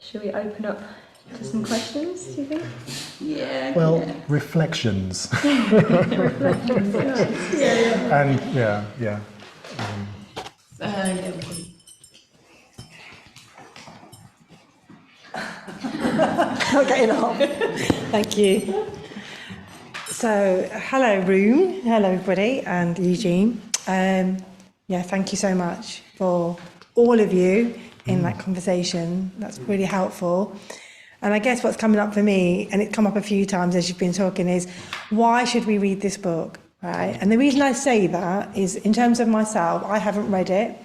Should we open up to some questions, do you think? Yeah. Well, yeah. reflections. Reflections, nice. Yeah. And yeah. Yeah. Okay, enough. Thank you. So, hello, room. Hello, everybody, and Eugene. Thank you so much for all of you in that conversation. That's really helpful. And I guess what's coming up for me, and it's come up a few times as you've been talking, is why should we read this book, right? And the reason I say that is, in terms of myself, I haven't read it,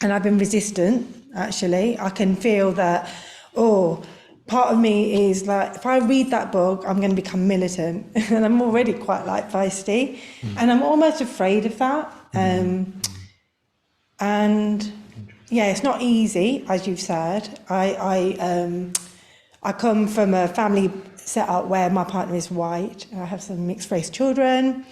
and I've been resistant, actually. I can feel that, part of me is like, if I read that book, I'm going to become militant. And I'm already quite like feisty. And I'm almost afraid of that. And yeah, it's not easy, as you've said. I come from a family set up where my partner is white. I have some mixed race children.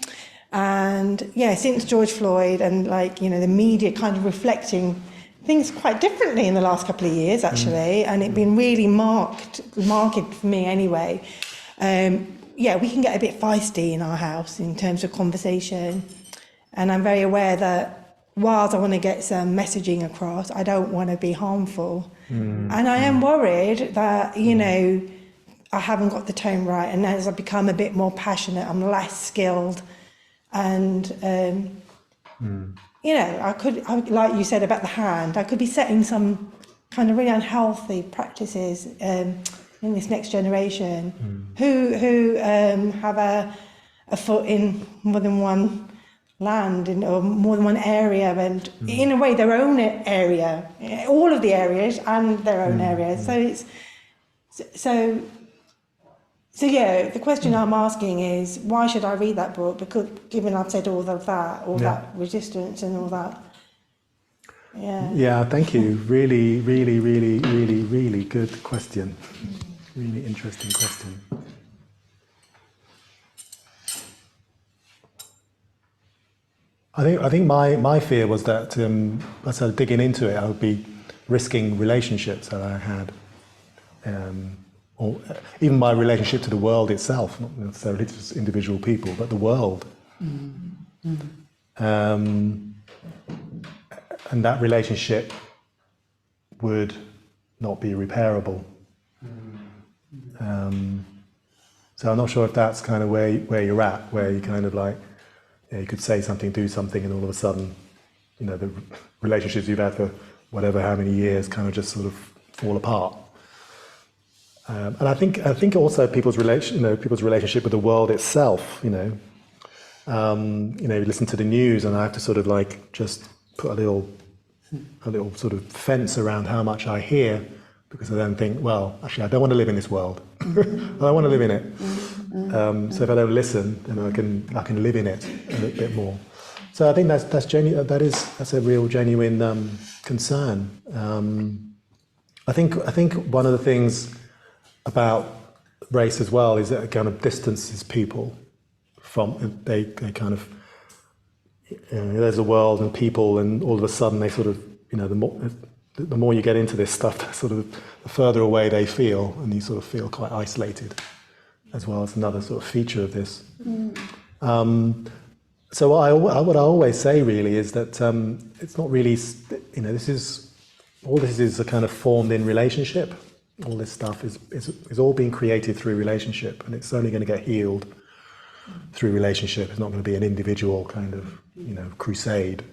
And yeah, since George Floyd and the media kind of reflecting things quite differently in the last couple of years, actually, and it's been really marked for me anyway. We can get a bit feisty in our house in terms of conversation, and I'm very aware that whilst I want to get some messaging across, I don't want to be harmful. And I am worried that, I haven't got the tone right, and as I become a bit more passionate, I'm less skilled, and I could, like you said about the hand, I could be setting some kind of really unhealthy practices in this next generation who have a foot in more than one land or more than one area, and in a way their own area, all of the areas and their own areas. So the question I'm asking is, why should I read that book? Because given I've said all of that, that resistance and all that. Yeah, thank you. Really, really, really, really, really good question. Really interesting question. I think my fear was that as I started digging into it, I would be risking relationships that I had. Or even my relationship to the world itself, not necessarily to individual people, but the world. And that relationship would not be repairable. So I'm not sure if that's kind of where you're at, where you kind of you could say something, do something, and all of a sudden, the relationships you've had for how many years kind of just sort of fall apart. And I think also people's relationship with the world itself. You listen to the news, and I have to sort of just put a little sort of fence around how much I hear, because I then think, well, actually, I don't want to live in this world. I don't want to live in it. So if I don't listen, then I can live in it a little bit more. So I think that's genuine. That's a real genuine concern. I think one of the things about race as well is that it kind of distances people from, they kind of, there's a world and people, and all of a sudden they sort of, the more you get into this stuff, the further away they feel, and you sort of feel quite isolated as well. As another sort of feature of this. So what I always say really is that it's not really, this is a kind of formed in relationship. All this stuff is all being created through relationship, and it's only going to get healed through relationship. It's not going to be an individual kind of, crusade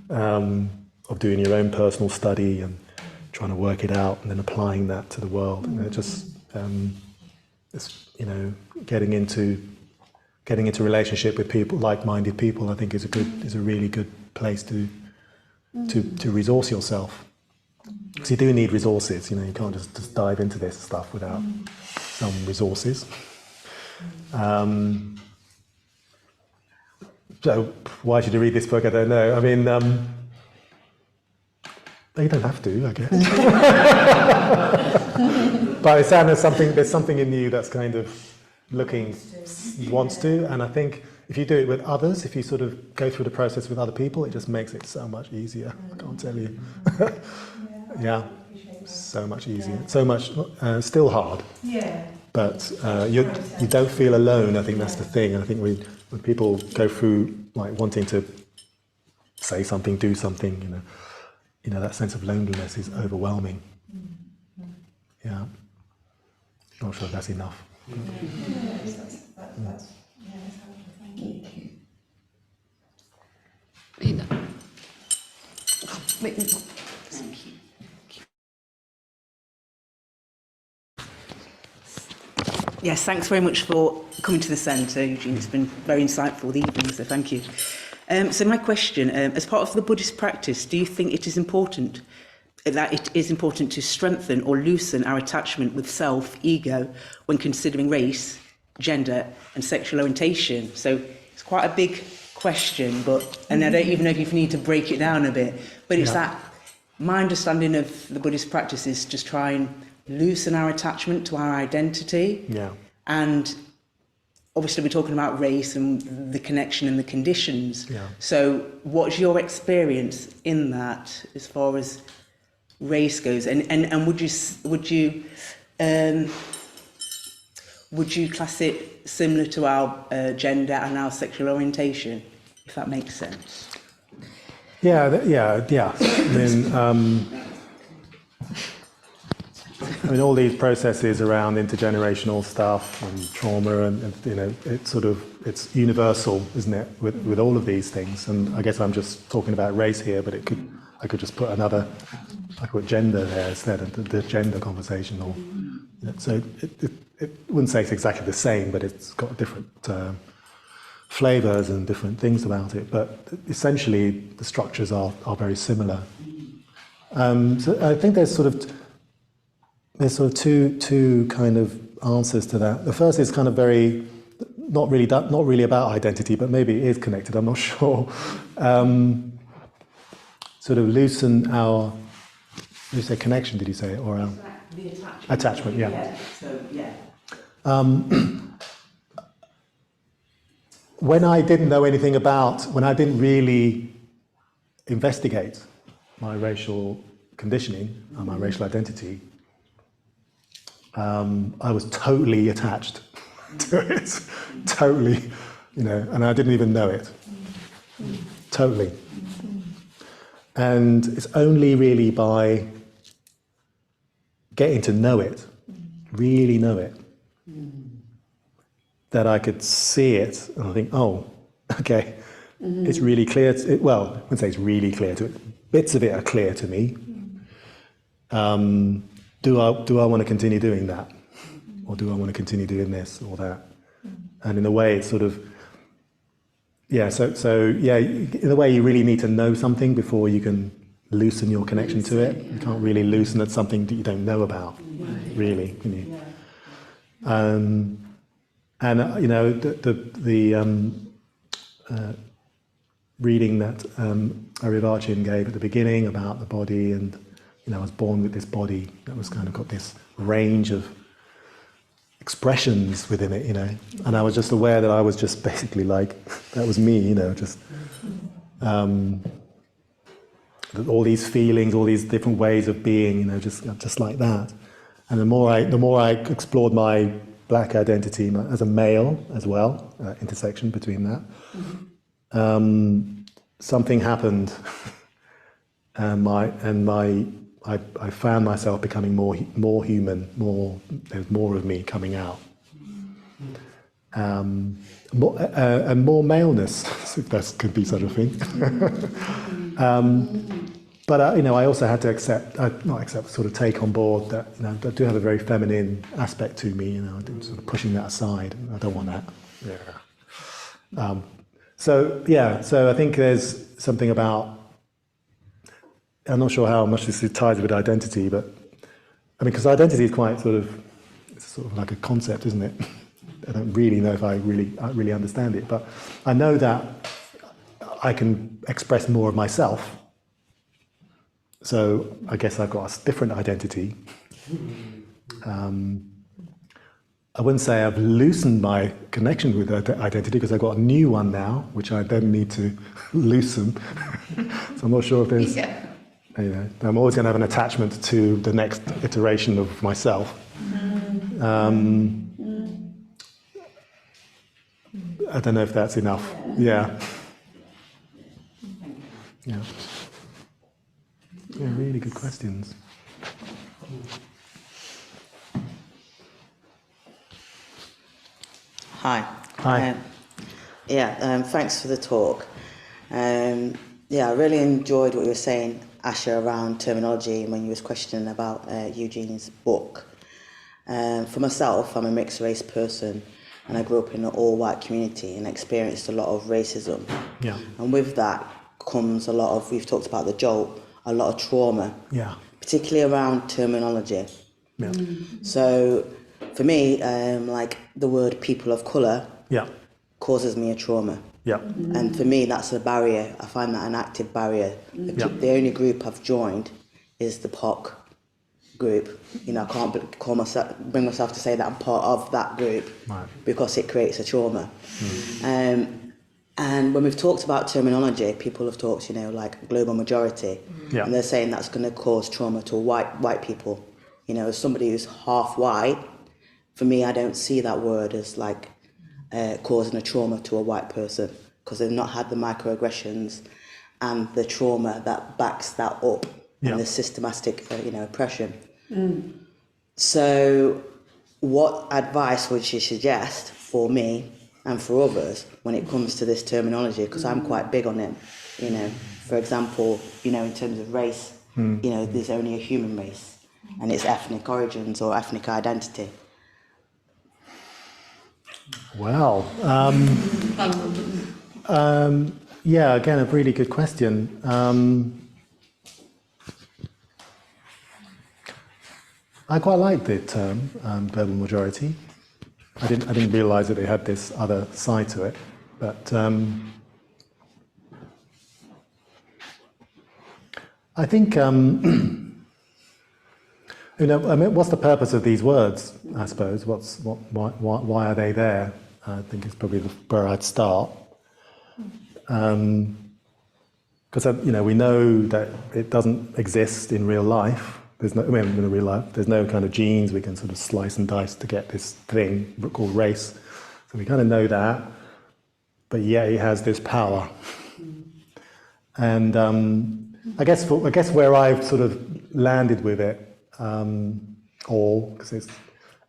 of doing your own personal study and trying to work it out and then applying that to the world. And it's getting into relationship with people, like-minded people. I think is a really good place to resource yourself. Because you do need resources, you can't just dive into this stuff without some resources. So why should you read this book? I don't know. I mean, you don't have to, I guess. But it sounds there's something in you that's kind of wants to, and I think if you do it with others, if you sort of go through the process with other people, it just makes it so much easier. I can't tell you. Yeah. so much easier, so much still hard. Yeah. But you don't feel alone. I think that's the thing. And I think when people go through like wanting to say something, do something, that sense of loneliness is overwhelming. Yeah. Not sure if that's enough. Yes, thanks very much for coming to the centre, Eugene. It's been very insightful the evening, so thank you. So my question, as part of the Buddhist practice, do you think it is important to strengthen or loosen our attachment with self, ego, when considering race, gender and sexual orientation? So it's quite a big question, and I don't even know if you need to break it down a bit, but it's that my understanding of the Buddhist practice is just try and loosen our attachment to our identity. Yeah. And obviously we're talking about race and the connection and the conditions. Yeah. So what's your experience in that as far as race goes? And would you class it similar to our gender and our sexual orientation, if that makes sense? Yeah. I mean, all these processes around intergenerational stuff and trauma, and it's universal, isn't it? With all of these things, and I guess I'm just talking about race here, but I could just put I could put gender there instead of the gender conversation, or so it wouldn't say it's exactly the same, but it's got different flavors and different things about it. But essentially, the structures are very similar. So I think there's sort of two kind of answers to that. The first is kind of not really about identity, but maybe it is connected. I'm not sure. Sort of loosen our. Did you say connection? Did you say or our The attachment? Attachment, yeah. Yeah. So yeah. When I didn't know anything when I didn't really investigate my racial conditioning and my racial identity, I was totally attached to it, totally, and I didn't even know it, totally. And it's only really by getting to know it, really know it, that I could see it and I think, oh, okay, it's really clear. I wouldn't say it's really clear to it. Bits of it are clear to me. Do I want to continue doing that? Or do I want to continue doing this or that? And in a way, it's sort of, in a way you really need to know something before you can loosen your connection to it. You can't really loosen at something that you don't know about, really, can you? The reading that Arivachin gave at the beginning about the body, and I was born with this body that was kind of got this range of expressions within it, and I was just aware that I was just basically like, that was me, just all these feelings, all these different ways of being, just like that. And the more I explored my black identity as a male as well, intersection between that, something happened, and I found myself becoming more human, there's more of me coming out, and more maleness, if that could be such a thing. But I also had to sort of take on board that I do have a very feminine aspect to me. Sort of pushing that aside. I don't want that. Yeah. So I think there's something about. I'm not sure how much this ties with identity, but because identity is quite it's sort of like a concept, isn't it? I don't really know if I really understand it, but I know that I can express more of myself. So I guess I've got a different identity. I wouldn't say I've loosened my connection with identity, because I've got a new one now, which I then need to loosen. So I'm not sure if there's... You know, I'm always going to have an attachment to the next iteration of myself. I don't know if that's enough. Yeah. Yeah. Yeah, really good questions. Hi. Hi. Thanks for the talk. I really enjoyed what you were saying, Asha, around terminology when you was questioning about Eugene's book. For myself, I'm a mixed race person, and I grew up in an all-white community and experienced a lot of racism. Yeah. And with that comes a lot of, we've talked about the jolt, a lot of trauma, Yeah. particularly around terminology. Yeah. So for me, like the word people of colour Yeah. causes me a trauma. Yeah. And for me, that's a barrier. I find that an active barrier. Yeah. The only group I've joined is the POC group. You know, I can't bring myself to say that I'm part of that group, Right. because it creates a trauma. And when we've talked about terminology, people have talked, you know, like global majority, Yeah. and they're saying that's going to cause trauma to white people. You know, as somebody who's half white, for me, I don't see that word as like causing a trauma to a white person, because they've not had the microaggressions and the trauma that backs that up, Yeah. and the systematic, oppression. So, what advice would you suggest for me and for others when it comes to this terminology? Because I'm quite big on it. You know, for example, you know, in terms of race, you know, there's only a human race, and it's ethnic origins or ethnic identity. Well, yeah, again, a really good question. I quite like the term global majority. I didn't realise that it had this other side to it, but I think you know, I mean, what's the purpose of these words? I suppose why are they there? I think it's probably where I'd start. Because you know, we know that it doesn't exist in real life. There's no, I mean, in real life, there's no kind of genes we can sort of slice and dice to get this thing called race. So we kind of know that, but yet it has this power. And I guess where I've sort of landed with it,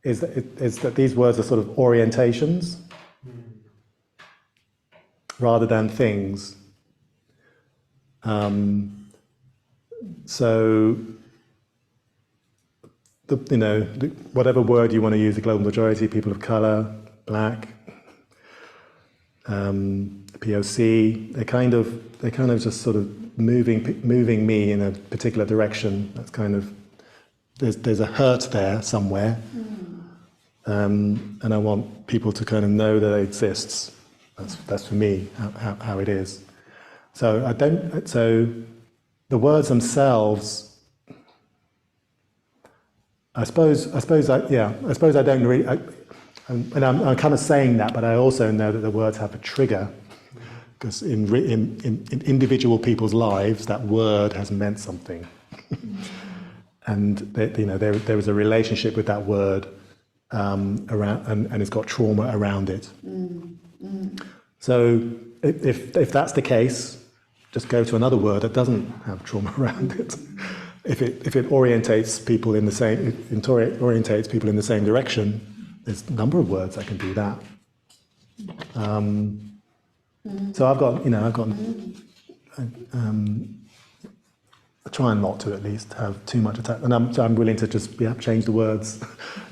is that these words are sort of orientations rather than things. So, whatever word you want to use, the global majority, people of colour, black, POC, they're kind of just sort of moving me in a particular direction. That's kind of, there's a hurt there somewhere, and I want people to kind of know that it exists. That's for me how it is. So the words themselves, I suppose I don't really, and I'm kind of saying that, but I also know that the words have a trigger, because in individual people's lives, that word has meant something, and there is a relationship with that word around, and it's got trauma around it. So if that's the case, just go to another word that doesn't have trauma around it. If it orientates people in the same direction, there's a number of words that can do that. So I try not to at least have too much attack, and I'm willing to just change the words.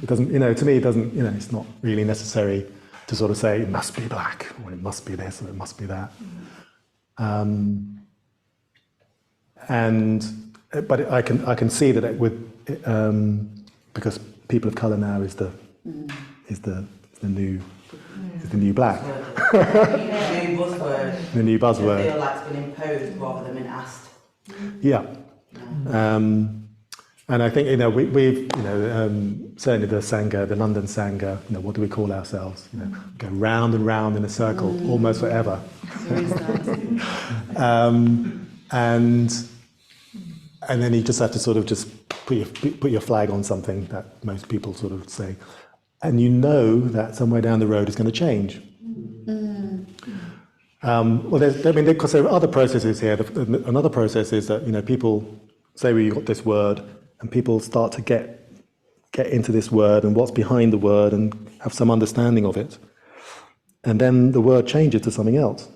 It doesn't, to me, it doesn't, it's not really necessary to sort of say it must be black, or it must be this, or it must be that. But I can see that it would, because people of colour now is the new black. New buzzword. The new buzzword. I feel like it's been imposed rather than been asked. Yeah. And I think we've certainly the Sangha, the London Sangha. What do we call ourselves? Go round and round in a circle almost forever. And and then you just have to sort of just put your flag on something that most people sort of say, and you know that somewhere down the road it's going to change. Well, because there are other processes here. Another process is that, you know, people say we got this word, and people start to get into this word and what's behind the word and have some understanding of it, and then the word changes to something else.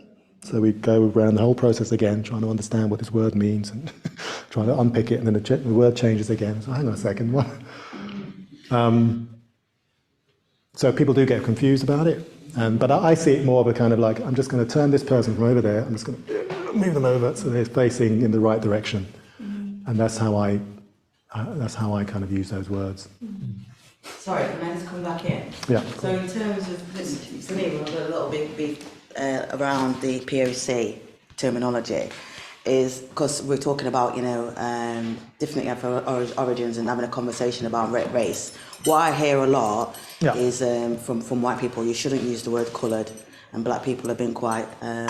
So we go around the whole process again, trying to understand what this word means and trying to unpick it, and then the word changes again. So hang on a second, what? So people do get confused about it, but I see it more of a kind of like, I'm just going to turn this person from over there, I'm just going to move them over so they're facing in the right direction, and that's how I kind of use those words. Sorry, can I just come back in? Yeah. So in terms of this, for me, we'll go a little bit around the POC terminology, is because we're talking about, you know, different origins and having a conversation about race. What I hear a lot is from white people, you shouldn't use the word coloured, and black people have been quite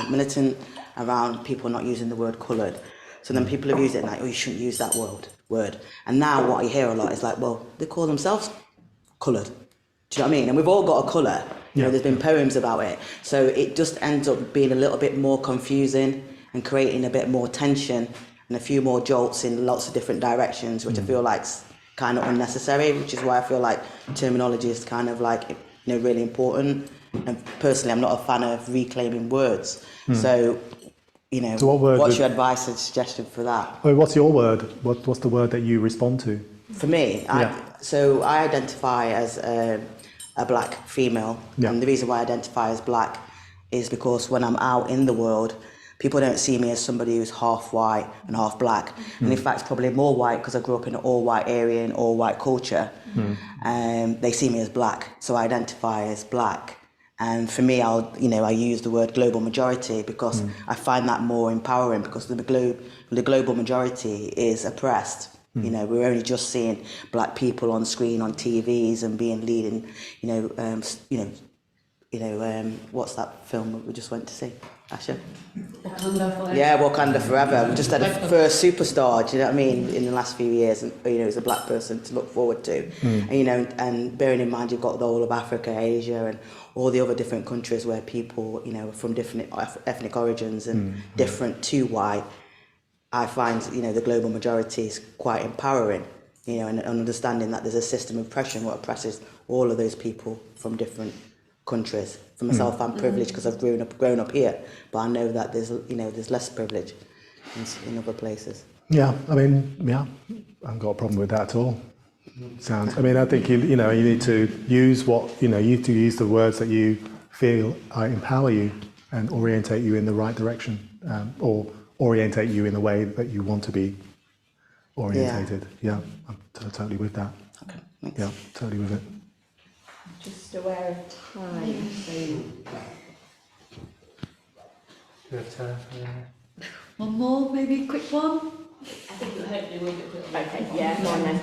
militant around people not using the word coloured. So then people have used it like, oh, you shouldn't use that word. And now what I hear a lot is like, well, they call themselves coloured. Do you know what I mean? And we've all got a colour. You know, there's been poems about it. So it just ends up being a little bit more confusing and creating a bit more tension and a few more jolts in lots of different directions, which I feel like's kind of unnecessary, which is why I feel like terminology is kind of like, you know, really important. And personally, I'm not a fan of reclaiming words. So, you know, So what's your advice and suggestion for that? Oh, what's your word? What's the word that you respond to? For me, I identify as a black female, and the reason why I identify as black is because when I'm out in the world, people don't see me as somebody who's half white and half black, and in fact probably more white because I grew up in an all-white area and all-white culture. They see me as black, so I identify as black. And for me, I use the word global majority because I find that more empowering, because the global majority is oppressed. You know, we're only just seeing black people on screen on TVs and being leading. What's that film that we just went to see, Asha? Wakanda Forever. Yeah, Wakanda Forever. We just had a first superstar. Do you know what I mean? In the last few years, and you know, as a black person to look forward to, and you know, and bearing in mind you've got the whole of Africa, Asia, and all the other different countries where people, you know, from different ethnic origins and different to white. I find, you know, the global majority is quite empowering, you know, and understanding that there's a system of oppression what oppresses all of those people from different countries. For myself, I'm privileged because I've grown up here, but I know that there's less privilege in other places. I haven't got a problem with that at all. I think you need to use use the words that you feel empower you and orientate you in the right direction, or orientate you in the way that you want to be orientated. Yeah, I'm totally with that. Okay, thanks. Yeah, totally with it. Just aware of time. So Do you have time for One more, maybe a quick one? I think we'll hopefully we'll get through. Okay, yeah, go on then.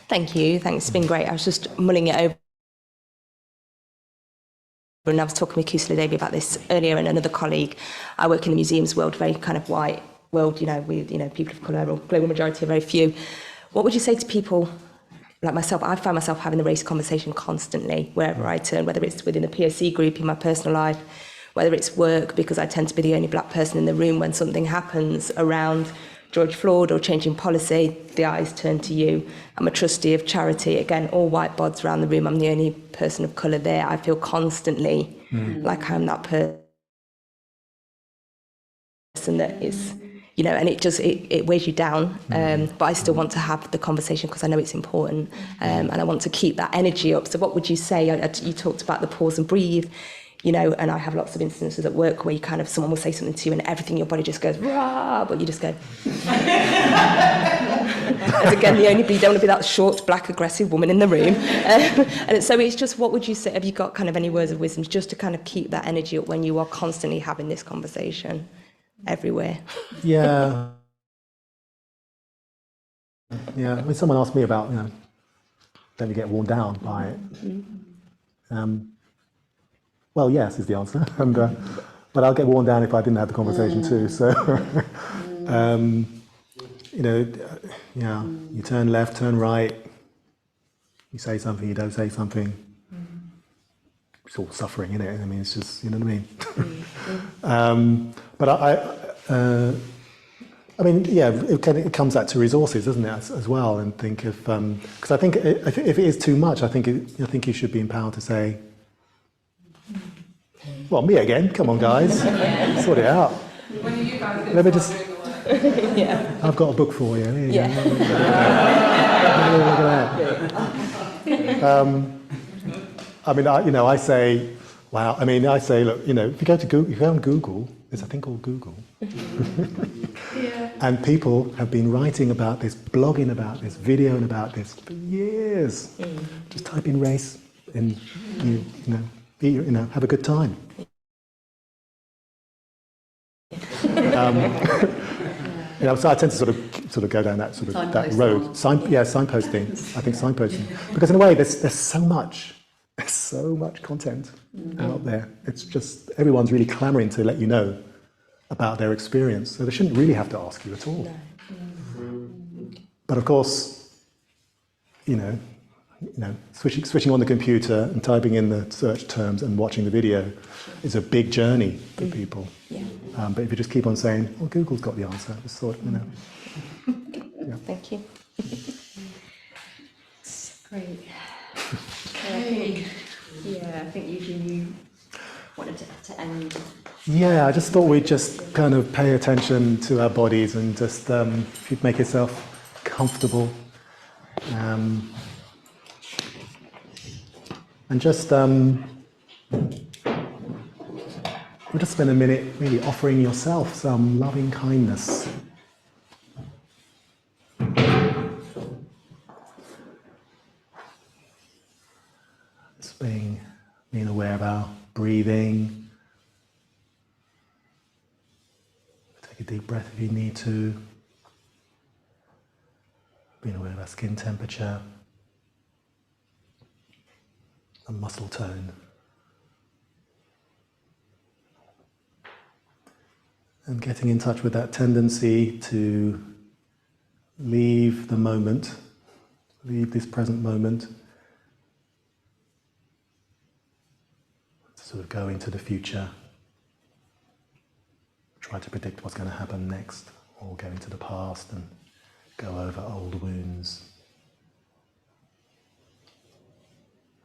Thank you, thanks, it's been great. I was just mulling it over. And I was talking with Kusala Devi about this earlier, and another colleague. I work in the museums world, very kind of white world, with people of colour, or global majority are very few. What would you say to people like myself? I find myself having the race conversation constantly, wherever I turn, whether it's within the POC group, in my personal life, whether it's work, because I tend to be the only black person in the room when something happens around George Floyd or changing policy, the eyes turn to you. I'm a trustee of charity, again, all white bods around the room, I'm the only person of colour there. I feel constantly like I'm that person that is, and it weighs you down, but I still want to have the conversation because I know it's important, and I want to keep that energy up. So what would you say? You talked about the pause and breathe, and I have lots of instances at work where someone will say something to you and everything in your body just goes, rah, but you just go. And again, you don't want to be that short, black, aggressive woman in the room. And so it's just, what would you say? Have you got kind of any words of wisdom just to kind of keep that energy up when you are constantly having this conversation everywhere? Yeah. Yeah. When someone asked me about, don't you get worn down by it? Well, yes, is the answer. And, but I'll get worn down if I didn't have the conversation too. So, You know, yeah, you turn left, turn right, you say something, you don't say something. It's all suffering, isn't it? I mean, it's just, you know what I mean? But I mean, yeah, it comes back to resources, doesn't it, as well? And think of, because I think if it is too much, I think you should be empowered to say, well, me again, come on, guys, sort it out. When are you guys Let me going to just, start doing the work? Yeah. I've got a book for you. There you Yeah. go. Look at that. I mean, I say, wow. I mean, I say, look, if you go to Google, if you go on Google, there's a thing called Google, and people have been writing about this, blogging about this, videoing about this for years. Just type in race, and have a good time. So I tend to sort of go down that that road. Signposting. I think signposting, because in a way there's so much content out there. It's just everyone's really clamouring to let you know about their experience, so they shouldn't really have to ask you at all. No. But of course, switching on the computer and typing in the search terms and watching the video is a big journey for people. Yeah. But if you just keep on saying, well, Google's got the answer, just sort of, Yeah. Thank you. Great. I think Eugene, you wanted to end. Yeah, I just thought we'd just kind of pay attention to our bodies and just, if you'd make yourself comfortable, and just, we'll just spend a minute really offering yourself some loving kindness. Just being aware of our breathing. Take a deep breath if you need to. Being aware of our skin temperature and muscle tone. And getting in touch with that tendency to leave the moment, leave this present moment, to sort of go into the future, try to predict what's going to happen next, or go into the past and go over old wounds.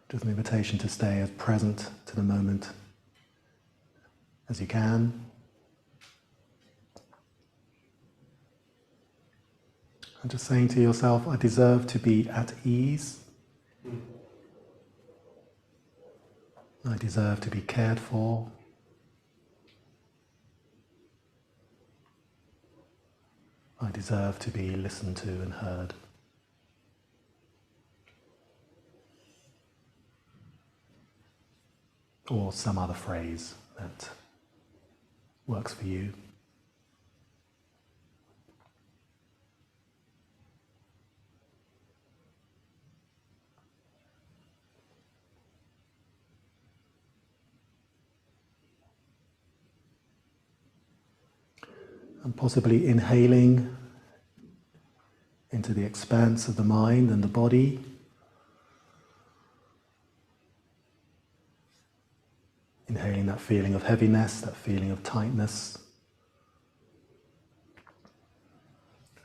Just an invitation to stay as present to the moment as you can. And just saying to yourself, I deserve to be at ease. I deserve to be cared for. I deserve to be listened to and heard. Or some other phrase that works for you. And possibly inhaling into the expanse of the mind and the body. Inhaling that feeling of heaviness, that feeling of tightness.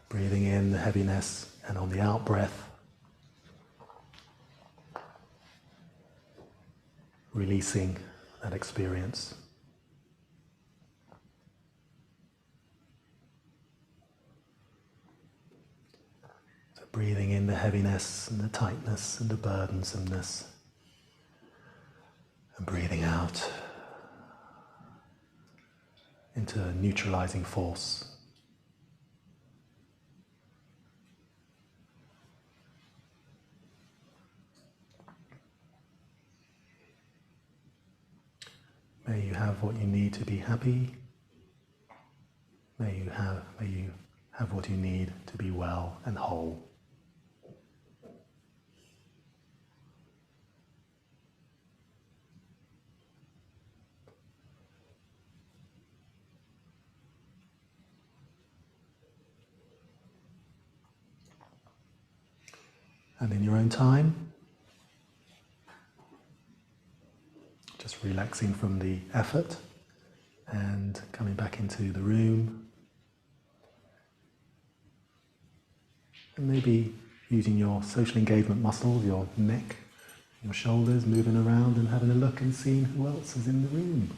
Breathing in the heaviness, and on the out breath, releasing that experience. Breathing in the heaviness and the tightness and the burdensomeness, and breathing out into a neutralizing force. May you have what you need to be happy. May you have what you need to be well and whole. And in your own time, just relaxing from the effort and coming back into the room. And maybe using your social engagement muscles, your neck, your shoulders, moving around and having a look and seeing who else is in the room.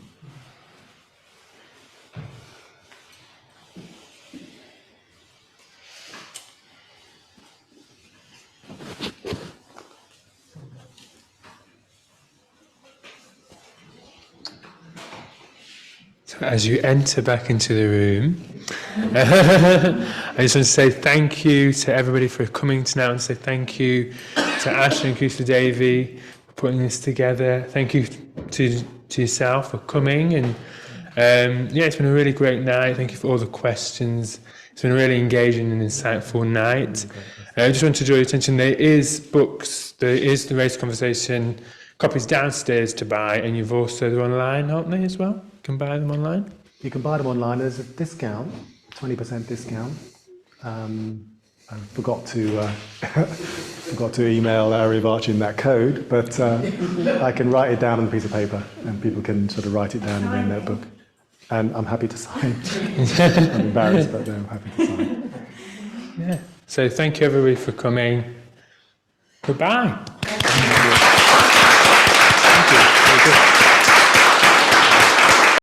So as you enter back into the room, I just want to say thank you to everybody for coming tonight, and say thank you to Ashley and Kusla Davy for putting this together. Thank you to yourself for coming, and yeah, it's been a really great night. Thank you for all the questions. It's been a really engaging and insightful night. I just want to draw your attention, there is books, there is the Race Conversation, copies downstairs to buy, and you've also, they're online, aren't they, as well? You can buy them online? You can buy them online. There's a discount, 20% discount. I forgot to email Arivachin that code, but I can write it down on a piece of paper, and people can sort of write it down in their notebook. And I'm happy to sign. I'm embarrassed, but I'm happy to sign. Yeah. So thank you everybody for coming. Goodbye. Thank you. Very good.